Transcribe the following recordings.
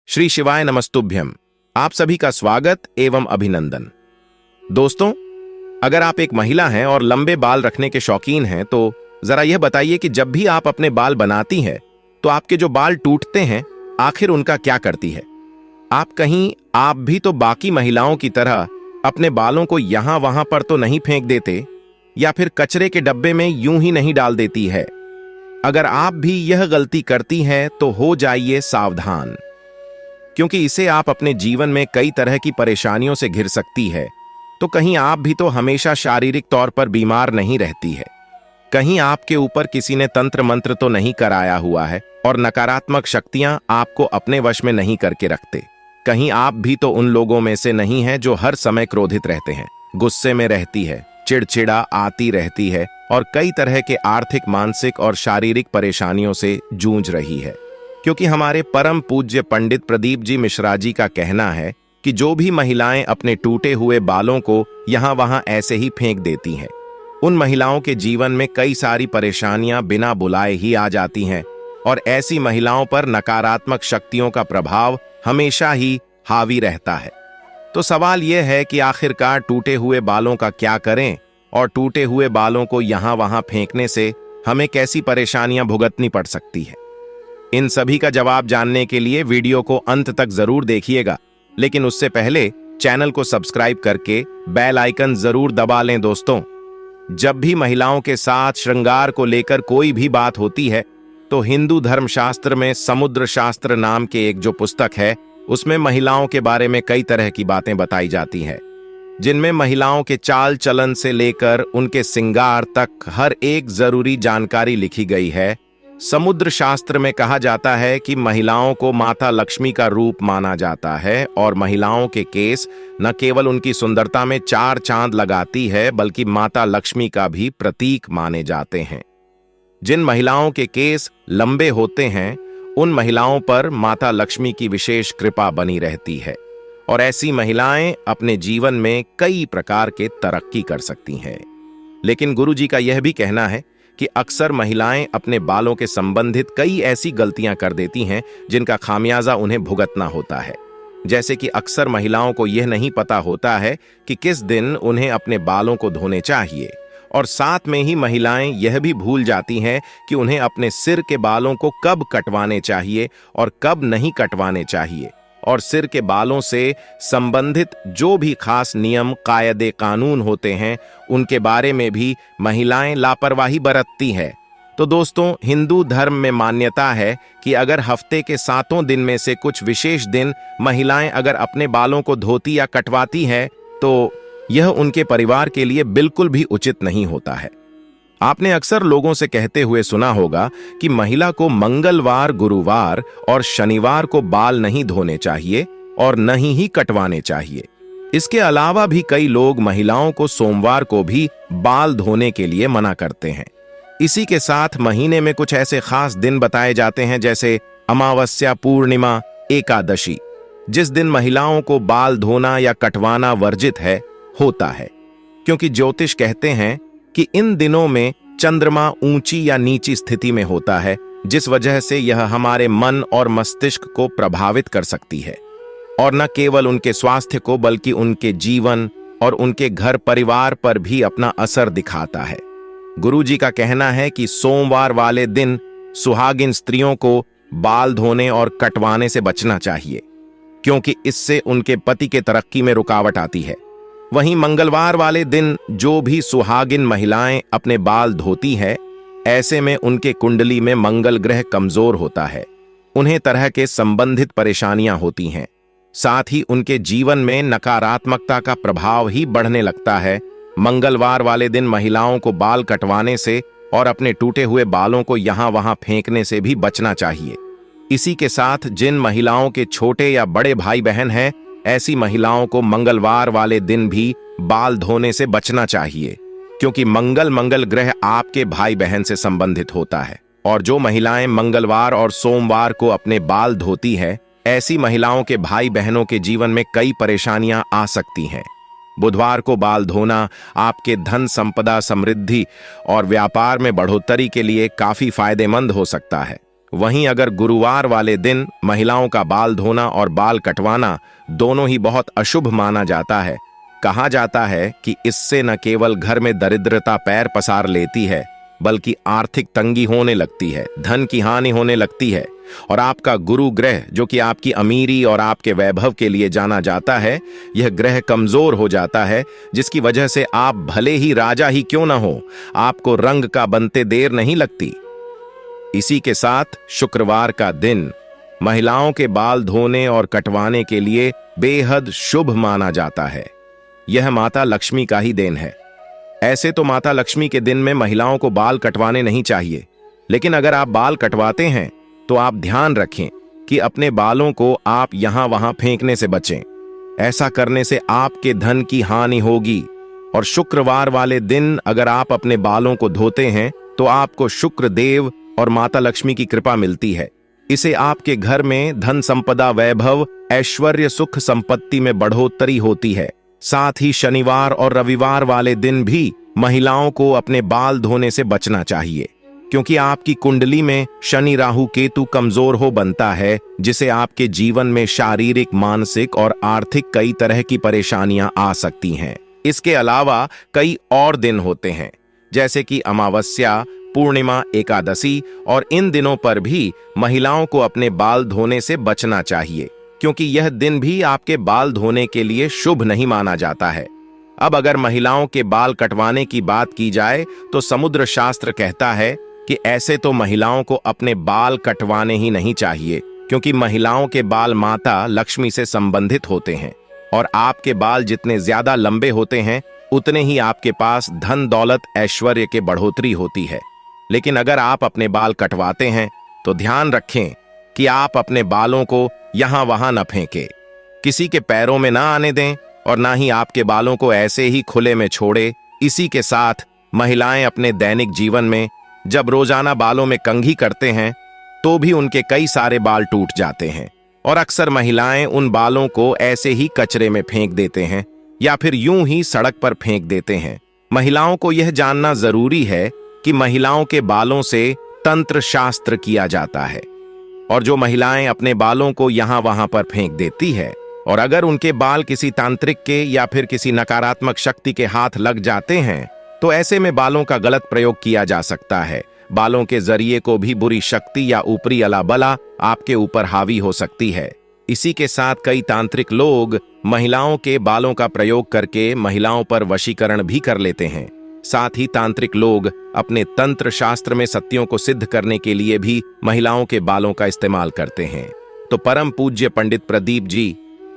श्री शिवाय नमस्तुभ्यम। आप सभी का स्वागत एवं अभिनंदन। दोस्तों, अगर आप एक महिला हैं और लंबे बाल रखने के शौकीन हैं तो जरा यह बताइए कि जब भी आप अपने बाल बनाती हैं तो आपके जो बाल टूटते हैं आखिर उनका क्या करती है? आप भी तो बाकी महिलाओं की तरह अपने बालों को यहां वहां पर तो नहीं फेंक देते या फिर कचरे के डब्बे में यूं ही नहीं डाल देती है? अगर आप भी यह गलती करती हैं तो हो जाइए सावधान, क्योंकि इसे आप अपने जीवन में कई तरह की परेशानियों से घिर सकती है। तो कहीं आप भी तो हमेशा शारीरिक तौर पर बीमार नहीं रहती है, कहीं आपके ऊपर किसी ने तंत्र मंत्र तो नहीं कराया हुआ है और नकारात्मक शक्तियां आपको अपने वश में नहीं करके रखते, कहीं आप भी तो उन लोगों में से नहीं हैं जो हर समय क्रोधित रहते हैं, गुस्से में रहती है, चिड़चिड़ा आती रहती है और कई तरह के आर्थिक, मानसिक और शारीरिक परेशानियों से जूझ रही है। क्योंकि हमारे परम पूज्य पंडित प्रदीप जी मिश्रा जी का कहना है कि जो भी महिलाएं अपने टूटे हुए बालों को यहां वहां ऐसे ही फेंक देती हैं, उन महिलाओं के जीवन में कई सारी परेशानियां बिना बुलाए ही आ जाती हैं और ऐसी महिलाओं पर नकारात्मक शक्तियों का प्रभाव हमेशा ही हावी रहता है। तो सवाल यह है कि आखिरकार टूटे हुए बालों का क्या करें और टूटे हुए बालों को यहां वहां फेंकने से हमें कैसी परेशानियां भुगतनी पड़ सकती है? इन सभी का जवाब जानने के लिए वीडियो को अंत तक जरूर देखिएगा, लेकिन उससे पहले चैनल को सब्सक्राइब करके बेल आइकन जरूर दबा लें। दोस्तों, जब भी महिलाओं के साथ श्रृंगार को लेकर कोई भी बात होती है तो हिंदू धर्मशास्त्र में समुद्र शास्त्र नाम के एक जो पुस्तक है उसमें महिलाओं के बारे में कई तरह की बातें बताई जाती हैं, जिनमें महिलाओं के चाल चलन से लेकर उनके श्रृंगार तक हर एक जरूरी जानकारी लिखी गई है। समुद्र शास्त्र में कहा जाता है कि महिलाओं को माता लक्ष्मी का रूप माना जाता है और महिलाओं के केस न केवल उनकी सुंदरता में चार चांद लगाती है बल्कि माता लक्ष्मी का भी प्रतीक माने जाते हैं। जिन महिलाओं के केस लंबे होते हैं उन महिलाओं पर माता लक्ष्मी की विशेष कृपा बनी रहती है और ऐसी महिलाएं अपने जीवन में कई प्रकार के तरक्की कर सकती हैं। लेकिन गुरुजी का यह भी कहना है कि अक्सर महिलाएं अपने बालों के संबंधित कई ऐसी गलतियां कर देती हैं जिनका खामियाजा उन्हें भुगतना होता है। जैसे कि अक्सर महिलाओं को यह नहीं पता होता है कि किस दिन उन्हें अपने बालों को धोने चाहिए, और साथ में ही महिलाएं यह भी भूल जाती हैं कि उन्हें अपने सिर के बालों को कब कटवाने चाहिए और कब नहीं कटवाने चाहिए, और सिर के बालों से संबंधित जो भी खास नियम कायदे कानून होते हैं उनके बारे में भी महिलाएं लापरवाही बरतती हैं। तो दोस्तों, हिंदू धर्म में मान्यता है कि अगर हफ्ते के 7 दिन में से कुछ विशेष दिन महिलाएं अगर अपने बालों को धोती या कटवाती हैं तो यह उनके परिवार के लिए बिल्कुल भी उचित नहीं होता है। आपने अक्सर लोगों से कहते हुए सुना होगा कि महिला को मंगलवार, गुरुवार और शनिवार को बाल नहीं धोने चाहिए और नहीं ही कटवाने चाहिए। इसके अलावा भी कई लोग महिलाओं को सोमवार को भी बाल धोने के लिए मना करते हैं। इसी के साथ महीने में कुछ ऐसे खास दिन बताए जाते हैं जैसे अमावस्या, पूर्णिमा, एकादशी, जिस दिन महिलाओं को बाल धोना या कटवाना वर्जित होता है, क्योंकि ज्योतिष कहते हैं कि इन दिनों में चंद्रमा ऊंची या नीची स्थिति में होता है, जिस वजह से यह हमारे मन और मस्तिष्क को प्रभावित कर सकती है और न केवल उनके स्वास्थ्य को बल्कि उनके जीवन और उनके घर परिवार पर भी अपना असर दिखाता है। गुरुजी का कहना है कि सोमवार वाले दिन सुहागिन स्त्रियों को बाल धोने और कटवाने से बचना चाहिए, क्योंकि इससे उनके पति के तरक्की में रुकावट आती है। वहीं मंगलवार वाले दिन जो भी सुहागिन महिलाएं अपने बाल धोती है, ऐसे में उनके कुंडली में मंगल ग्रह कमजोर होता है, उन्हें तरह के संबंधित परेशानियां होती हैं, साथ ही उनके जीवन में नकारात्मकता का प्रभाव ही बढ़ने लगता है। मंगलवार वाले दिन महिलाओं को बाल कटवाने से और अपने टूटे हुए बालों को यहां वहां फेंकने से भी बचना चाहिए। इसी के साथ जिन महिलाओं के छोटे या बड़े भाई बहन हैं, ऐसी महिलाओं को मंगलवार वाले दिन भी बाल धोने से बचना चाहिए, क्योंकि मंगल ग्रह आपके भाई बहन से संबंधित होता है। और जो महिलाएं मंगलवार और सोमवार को अपने बाल धोती है, ऐसी महिलाओं के भाई बहनों के जीवन में कई परेशानियां आ सकती हैं। बुधवार को बाल धोना आपके धन संपदा, समृद्धि और व्यापार में बढ़ोतरी के लिए काफी फायदेमंद हो सकता है। वहीं अगर गुरुवार वाले दिन महिलाओं का बाल धोना और बाल कटवाना दोनों ही बहुत अशुभ माना जाता है। कहा जाता है कि इससे न केवल घर में दरिद्रता पैर पसार लेती है, बल्कि आर्थिक तंगी होने लगती है, धन की हानि होने लगती है, और आपका गुरु ग्रह जो कि आपकी अमीरी और आपके वैभव के लिए जाना जाता है, यह ग्रह कमजोर हो जाता है, जिसकी वजह से आप भले ही राजा ही क्यों न हो, आपको रंग का बनते देर नहीं लगती। इसी के साथ शुक्रवार का दिन महिलाओं के बाल धोने और कटवाने के लिए बेहद शुभ माना जाता है। यह माता लक्ष्मी का ही देन है। ऐसे तो माता लक्ष्मी के दिन में महिलाओं को बाल कटवाने नहीं चाहिए, लेकिन अगर आप बाल कटवाते हैं तो आप ध्यान रखें कि अपने बालों को आप यहां वहां फेंकने से बचें। ऐसा करने से आपके धन की हानि होगी। और शुक्रवार वाले दिन अगर आप अपने बालों को धोते हैं तो आपको शुक्र देव और माता लक्ष्मी की कृपा मिलती है। इसे आपके घर में धन संपदा, वैभव, ऐश्वर्य, सुख संपत्ति में बढ़ोतरी होती है। साथ ही शनिवार और रविवार वाले दिन भी महिलाओं को अपने बाल धोने से बचना चाहिए, क्योंकि आपकी कुंडली में शनि राहु केतु कमजोर हो बनता है, जिसे आपके जीवन में शारीरिक, मानसिक और आर्थिक कई तरह की परेशानियां आ सकती हैं। इसके अलावा कई और दिन होते हैं, जैसे कि अमावस्या, पूर्णिमा, एकादशी, और इन दिनों पर भी महिलाओं को अपने बाल धोने से बचना चाहिए, क्योंकि यह दिन भी आपके बाल धोने के लिए शुभ नहीं माना जाता है। अब अगर महिलाओं के बाल कटवाने की बात की जाए तो समुद्र शास्त्र कहता है कि ऐसे तो महिलाओं को अपने बाल कटवाने ही नहीं चाहिए, क्योंकि महिलाओं के बाल माता लक्ष्मी से संबंधित होते हैं, और आपके बाल जितने ज्यादा लंबे होते हैं उतने ही आपके पास धन दौलत ऐश्वर्य के बढ़ोतरी होती है। लेकिन अगर आप अपने बाल कटवाते हैं तो ध्यान रखें कि आप अपने बालों को यहां वहां न फेंकें, किसी के पैरों में ना आने दें, और ना ही आपके बालों को ऐसे ही खुले में छोड़े। इसी के साथ महिलाएं अपने दैनिक जीवन में जब रोजाना बालों में कंघी करते हैं तो भी उनके कई सारे बाल टूट जाते हैं, और अक्सर महिलाएं उन बालों को ऐसे ही कचरे में फेंक देते हैं या फिर यूं ही सड़क पर फेंक देते हैं। महिलाओं को यह जानना जरूरी है कि महिलाओं के बालों से तंत्र शास्त्र किया जाता है, और जो महिलाएं अपने बालों को यहां वहां पर फेंक देती है, और अगर उनके बाल किसी तांत्रिक के या फिर किसी नकारात्मक शक्ति के हाथ लग जाते हैं तो ऐसे में बालों का गलत प्रयोग किया जा सकता है। बालों के जरिए को भी बुरी शक्ति या ऊपरी अला बला आपके ऊपर हावी हो सकती है। इसी के साथ कई तांत्रिक लोग महिलाओं के बालों का प्रयोग करके महिलाओं पर वशीकरण भी कर लेते हैं। साथ ही तांत्रिक लोग अपने तंत्र शास्त्र में सत्यों को सिद्ध करने के लिए भी महिलाओं के बालों का इस्तेमाल करते हैं। तो परम पूज्य पंडित प्रदीप जी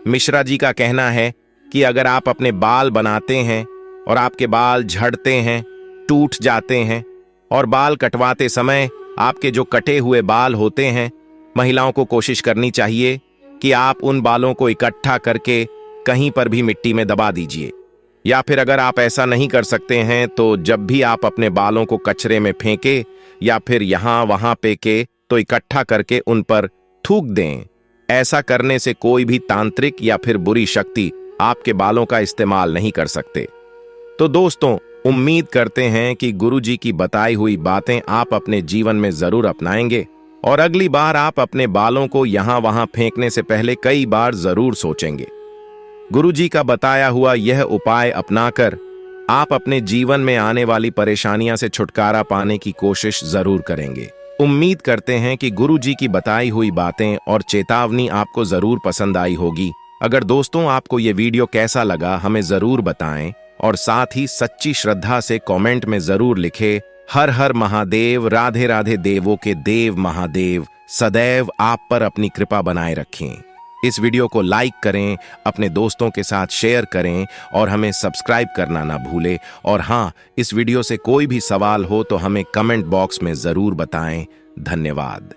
मिश्रा जी का कहना है कि अगर आप अपने बाल बनाते हैं और आपके बाल झड़ते हैं, टूट जाते हैं, और बाल कटवाते समय आपके जो कटे हुए बाल होते हैं, महिलाओं को कोशिश करनी चाहिए कि आप उन बालों को इकट्ठा करके कहीं पर भी मिट्टी में दबा दीजिए, या फिर अगर आप ऐसा नहीं कर सकते हैं तो जब भी आप अपने बालों को कचरे में फेंके या फिर यहां वहां फेंके तो इकट्ठा करके उन पर थूक दें। ऐसा करने से कोई भी तांत्रिक या फिर बुरी शक्ति आपके बालों का इस्तेमाल नहीं कर सकते। तो दोस्तों, उम्मीद करते हैं कि गुरुजी की बताई हुई बातें आप अपने जीवन में जरूर अपनाएंगे, और अगली बार आप अपने बालों को यहां वहां फेंकने से पहले कई बार जरूर सोचेंगे। गुरुजी का बताया हुआ यह उपाय अपनाकर आप अपने जीवन में आने वाली परेशानियां से छुटकारा पाने की कोशिश जरूर करेंगे। उम्मीद करते हैं कि गुरुजी की बताई हुई बातें और चेतावनी आपको जरूर पसंद आई होगी। अगर दोस्तों आपको ये वीडियो कैसा लगा हमें जरूर बताएं, और साथ ही सच्ची श्रद्धा से कमेंट में जरूर लिखें, हर हर महादेव, राधे राधे देवों के देव महादेव सदैव आप पर अपनी कृपा बनाए रखें। इस वीडियो को लाइक करें, अपने दोस्तों के साथ शेयर करें, और हमें सब्सक्राइब करना ना भूलें। और हाँ, इस वीडियो से कोई भी सवाल हो तो हमें कमेंट बॉक्स में जरूर बताएं। धन्यवाद।